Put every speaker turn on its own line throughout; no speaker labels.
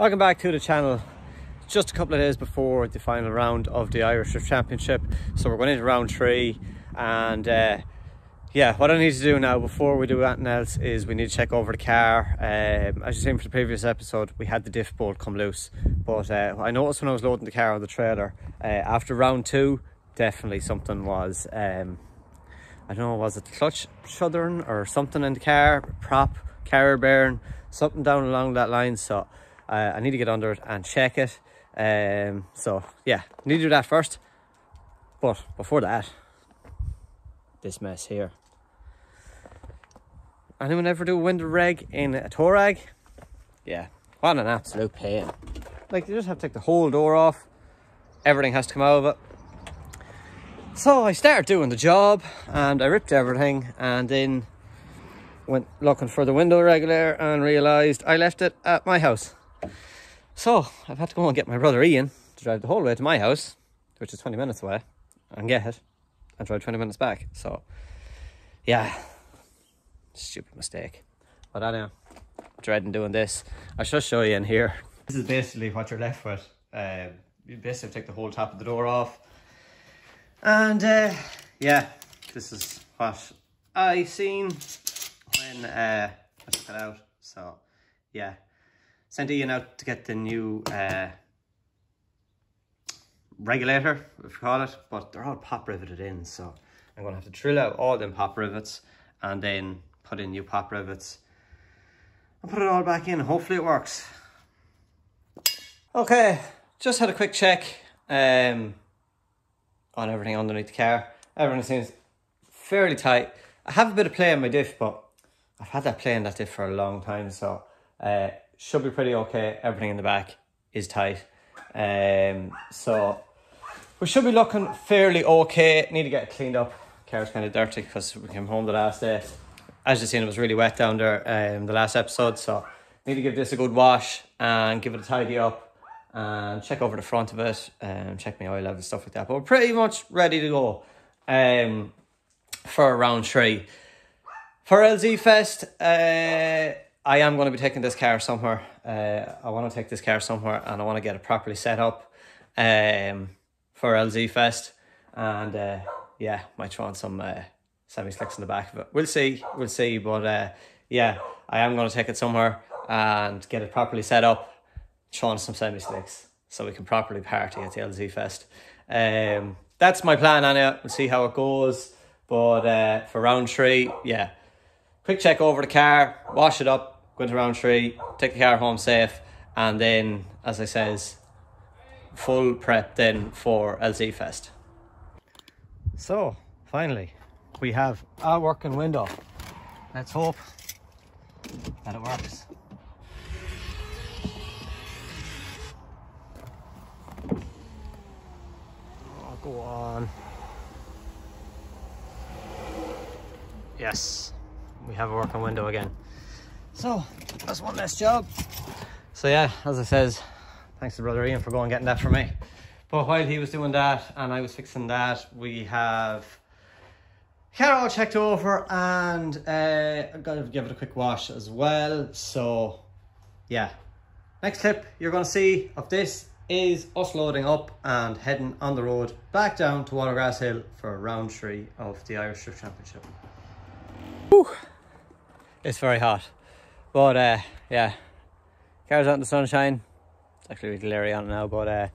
Welcome back to the channel. Just a couple of days before the final round of the Irish Drift Championship, so we're going into round 3, and yeah, what I need to do now before we do anything else is we need to check over the car. As you seen for the previous episode, we had the diff bolt come loose, but I noticed when I was loading the car on the trailer after round 2, definitely something was I don't know, was it the clutch shuddering or something in the car, prop, carrier bearing, something down along that line. So I need to get under it and check it. So yeah, need to do that first. But before that, this mess here. Anyone ever do a window reg in a tow rag? Yeah, what an absolute pain. Like, you just have to take the whole door off. Everything has to come out of it. So I started doing the job and I ripped everything, and then went looking for the window regulator and realised I left it at my house. So I've had to go and get my brother Ian to drive the whole way to my house, which is 20 minutes away, and get it and drive 20 minutes back. So yeah, stupid mistake. But anyway, dreading doing this. I should show you in here. This is basically what you're left with. You basically take the whole top of the door off. And yeah, this is what I seen when I took it out. So yeah, sent Ian out to get the new regulator, if you call it, but they're all pop riveted in, so I'm gonna have to drill out all them pop rivets and then put in new pop rivets and put it all back in. Hopefully it works. Okay, just had a quick check on everything underneath the car. Everything seems fairly tight. I have a bit of play in my diff, but I've had that play in that diff for a long time, so should be pretty okay. Everything in the back is tight, so we should be looking fairly okay. Need to get it cleaned up. Car's kind of dirty because we came home the last day. As you've seen, it was really wet down there the last episode, so need to give this a good wash and give it a tidy up and check over the front of it and check my oil level, stuff like that. But we're pretty much ready to go for round 3. For LZ Fest, I am going to be taking this car somewhere. I want to take this car somewhere and I want to get it properly set up for LZ Fest. And yeah, might throw on some semi-slicks in the back of it. We'll see, but yeah, I am going to take it somewhere and get it properly set up, throw on some semi-slicks so we can properly party at the LZ Fest. That's my plan, Anya. We'll see how it goes. But for round 3, yeah, quick check over the car, wash it up, go into round 3, take the car home safe, and then, as I says, full prep then for LZ Fest. So finally, we have a working window. Let's hope that it works. Oh, go on. Yes, we have a working window again. So that's one less job. So yeah, as I says, thanks to brother Ian for going and getting that for me. But while he was doing that and I was fixing that, we have car all checked over, and I've got to give it a quick wash as well. So yeah, next clip you're going to see of this is us loading up and heading on the road back down to Watergrass Hill for round 3 of the Irish Drift Championship. Whew. It's very hot, but yeah, car's out in the sunshine. It's actually really glary on it now, but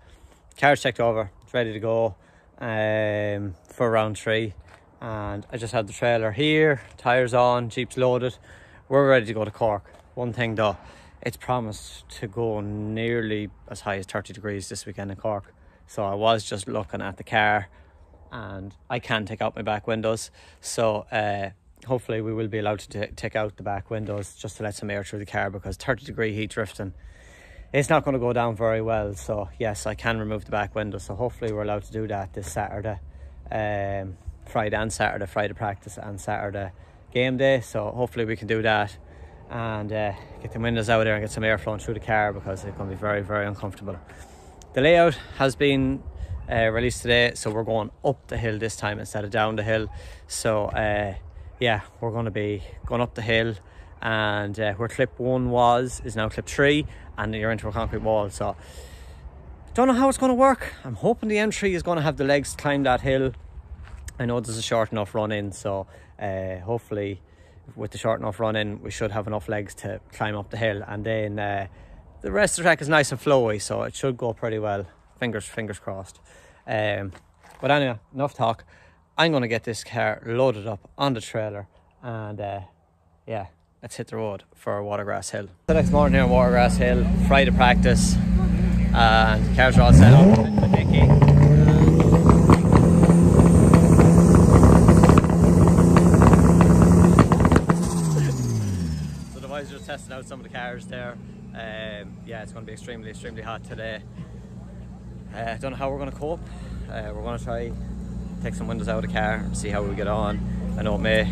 car's checked over, it's ready to go for round 3. And I just had the trailer here, tyres on, Jeep's loaded. We're ready to go to Cork. One thing though, it's promised to go nearly as high as 30 degrees this weekend in Cork. So I was just looking at the car and I can take out my back windows. So hopefully we will be allowed to take out the back windows just to let some air through the car, because 30-degree heat drifting, it's not going to go down very well. So yes, I can remove the back window. So hopefully we're allowed to do that this Saturday. Friday and Saturday, Friday practice and Saturday game day. So hopefully we can do that and get the windows out there and get some air flowing through the car, because it's going to be very, very uncomfortable. The layout has been released today, so we're going up the hill this time instead of down the hill. So yeah, we're going to be going up the hill, and where clip 1 is now clip 3, and you're into a concrete wall. So don't know how it's going to work. I'm hoping the M3 is going to have the legs to climb that hill. I know there's a short enough run in, so hopefully with the short enough run in we should have enough legs to climb up the hill, and then the rest of the track is nice and flowy, so it should go pretty well. Fingers crossed. But anyway, enough talk. I'm going to get this car loaded up on the trailer, and yeah, let's hit the road for Watergrass Hill. The next morning here on Watergrass Hill, Friday practice, and the cars are all set up with Nicky. So the boys are just testing out some of the cars there. Yeah, it's going to be extremely hot today. I don't know how we're going to cope. We're going to try take some windows out of the car and see how we get on. I know it may,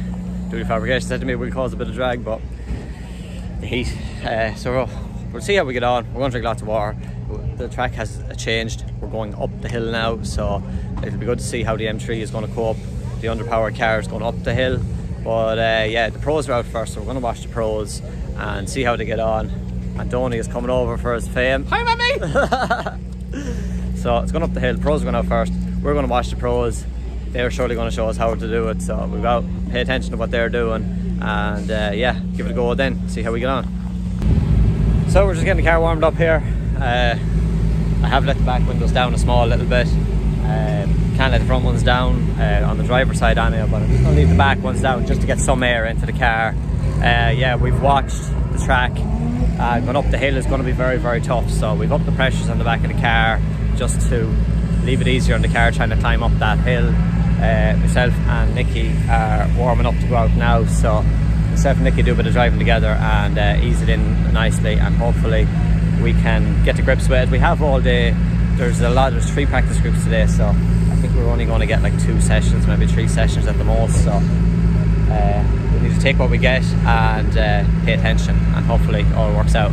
Duty Fabrication said to me, will cause a bit of drag, but the heat. So we'll see how we get on. We're going to drink lots of water. The track has changed. We're going up the hill now, so it'll be good to see how the M3 is going to cope. The underpowered car is going up the hill, but yeah, the pros are out first, so we're going to watch the pros and see how they get on. And Donny is coming over for his fame. Hi, Mammy! So it's going up the hill. The pros are going out first. We're going to watch the pros. They're surely going to show us how to do it, so we've got to pay attention to what they're doing, and yeah, give it a go then, see how we get on. So we're just getting the car warmed up here. I have let the back windows down a small little bit. Can't let the front ones down on the driver's side on here, but I'm just going to leave the back ones down just to get some air into the car. Yeah, we've watched the track. Going up the hill is going to be very tough, so we've upped the pressures on the back of the car just to leave it easier on the car trying to climb up that hill. Myself and Nicky are warming up to go out now, so myself and Nicky do a bit of driving together and ease it in nicely, and hopefully we can get to grips with it. We have all day. There's 3 practice groups today, so I think we're only going to get like 2 sessions, maybe 3 sessions at the most, so we need to take what we get and pay attention, and hopefully it all works out.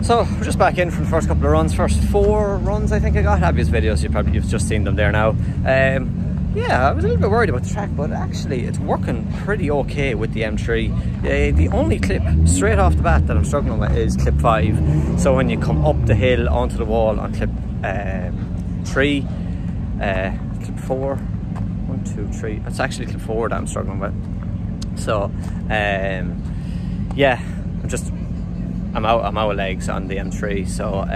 So we're just back in from the first couple of runs. First 4 runs I think I got. Obvious videos, you've just seen them there now. Yeah, I was a little bit worried about the track, but actually it's working pretty okay with the M3. The only clip straight off the bat that I'm struggling with is clip 5. So when you come up the hill onto the wall on clip 3, clip 4, 1, 2, 3. It's actually clip 4 that I'm struggling with. So yeah, I'm out of legs on the M3, so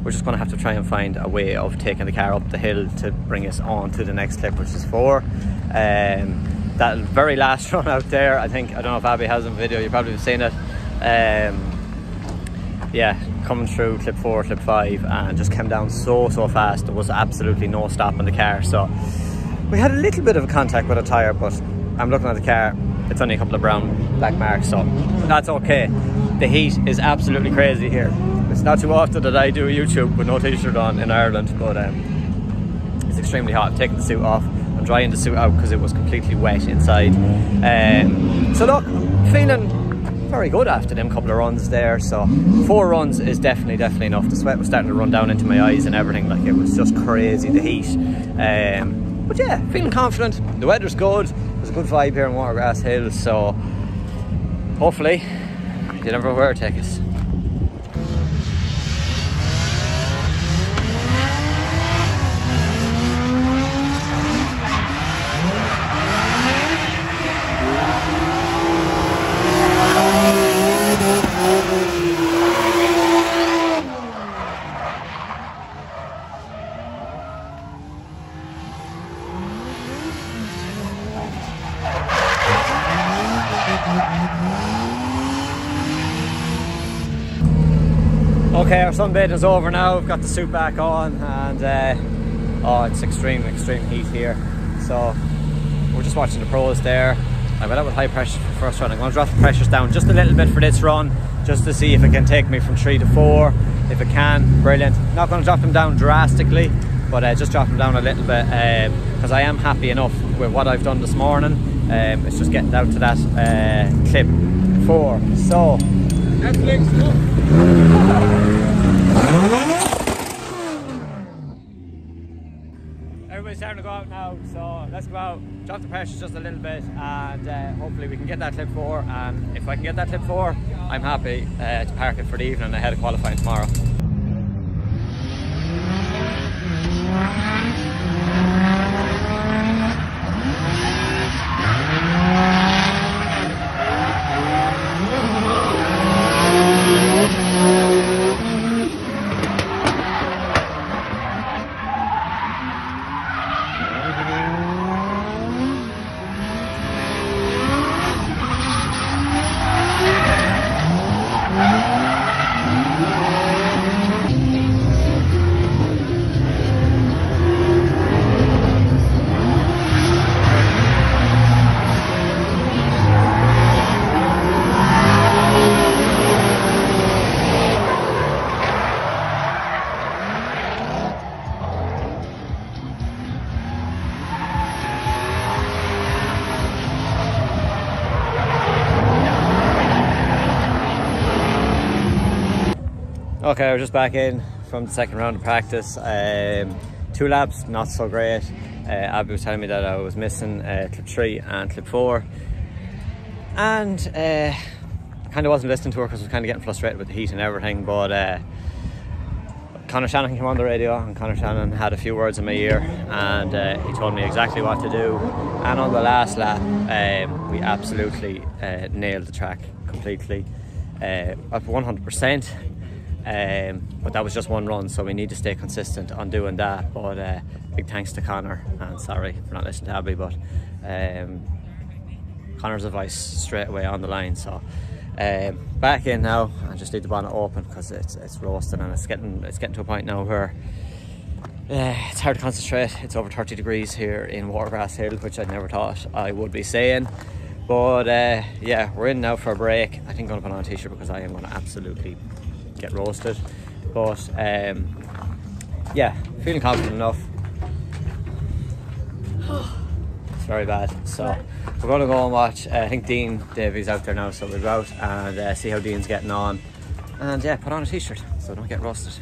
we're just going to have to try and find a way of taking the car up the hill to bring us on to the next clip, which is 4. That very last run out there, I don't know if Abby has a video, you probably have seen it. Yeah, coming through clip 4, clip 5, and just came down so fast. There was absolutely no stop in the car, so we had a little bit of a contact with a tyre, but I'm looking at the car, it's only a couple of brown black marks, so that's okay. The heat is absolutely crazy here. It's not too often that I do a YouTube with no t-shirt on in Ireland, but it's extremely hot. I've taken the suit off. I'm drying the suit out because it was completely wet inside. So look, I'm feeling very good after them couple of runs there. So 4 runs is definitely enough. The sweat was starting to run down into my eyes and everything. Like, it was just crazy, the heat. But yeah, feeling confident. The weather's good. There's a good vibe here in Watergrass Hill, so hopefully you never know where to take us. Okay, our sunbathing is over now. We've got the suit back on, and oh, it's extreme heat here. So we're just watching the pros there. I went out with high pressure for the first run. I'm going to drop the pressures down just a little bit for this run, just to see if it can take me from 3 to 4. If it can, brilliant. Not going to drop them down drastically, but just drop them down a little bit, because I am happy enough with what I've done this morning. It's just getting down to that clip 4. So Netflix, everybody's starting to go out now, so let's go out, drop the pressure just a little bit, and hopefully we can get that clip 4. And if I can get that clip 4, I'm happy to park it for the evening ahead of qualifying tomorrow. Okay, we're just back in from the second round of practice. 2 laps, not so great. Abby was telling me that I was missing clip 3 and clip 4. And I kind of wasn't listening to her because I was kind of getting frustrated with the heat and everything. But Conor Shannon came on the radio, and Conor Shannon had a few words in my ear, and he told me exactly what to do. And on the last lap, we absolutely nailed the track completely, up 100%. But that was just one run, so we need to stay consistent on doing that. But big thanks to Conor, and sorry for not listening to Abby, but Conor's advice straight away on the line. So back in now, I just leave the bonnet open because it's roasting, and it's getting to a point now where it's hard to concentrate. It's over 30 degrees here in Watergrass Hill, which I never thought I would be saying. But yeah, we're in now for a break. I think I'm going to put on a t-shirt because I am going to absolutely get roasted. But yeah, feeling confident enough. It's very bad. So we're going to go and watch. I think Dean Davies out there now, so we'll go out and see how Dean's getting on, and yeah, put on a t-shirt so don't get roasted.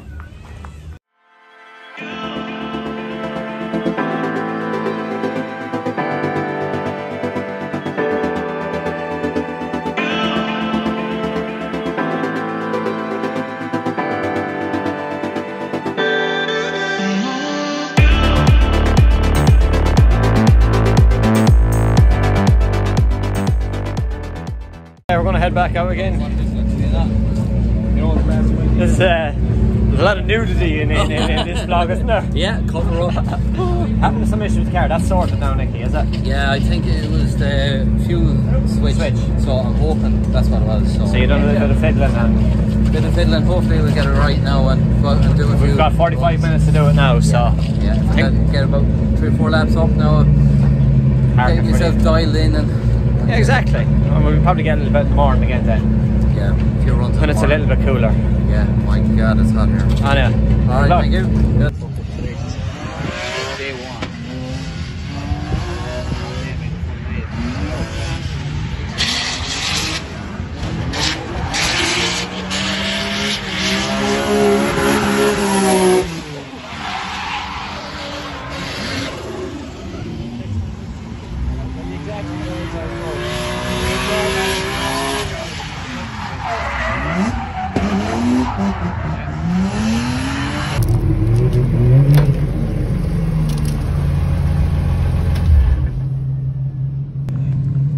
We're going to head back out again. There's a lot of nudity in this vlog, isn't there?
Yeah, cover up.
Having some issues with the car, that's sorted now, Nicky, is it?
Yeah, I think it was the fuel switch. So I'm hoping that's what it was. So
you done a little bit of fiddling and
hopefully we'll get it right now and go out and do a few.
We've got 45 minutes to do it now, so
yeah, if we can get about 3 or 4 laps up now, get yourself dialed in and
yeah, exactly. And we'll probably get a little bit in the morning again then.
Yeah, a few runs
when it's a little bit cooler.
Yeah, my God, it's hot here.
I know.
Alright, thank you. Good. Day 1.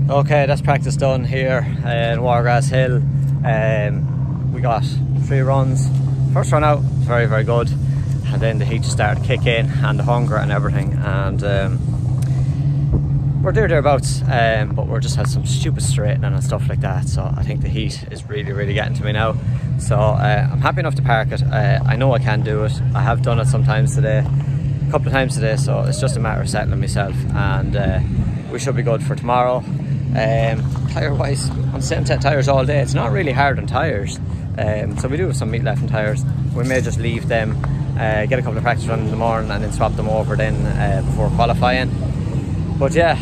Okay, that's practice done here in Watergrass Hill. We got 3 runs. First run out, very, very good. And then the heat just started to kick in, and the hunger and everything. And we're thereabouts, but we're just had some stupid straightening and stuff like that, so I think the heat is really getting to me now. So I'm happy enough to park it. I know I can do it. I have done it sometimes today, a couple of times today, so it's just a matter of settling myself, and we should be good for tomorrow. Tyre wise, on Semtech tyres all day. It's not really hard on tyres, so we do have some meat left in tyres. We may just leave them, get a couple of practice runs in the morning and then swap them over then before qualifying. But yeah,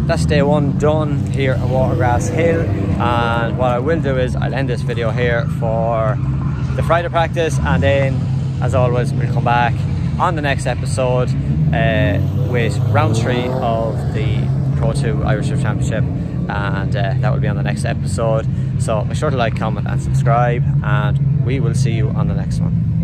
that's day one done here at Watergrass Hill, and what I will do is I'll end this video here for the Friday practice, and then as always we'll come back on the next episode with round 3 of the Pro 2 Irish Drift Championship, and that will be on the next episode. So make sure to like, comment and subscribe, and we will see you on the next one.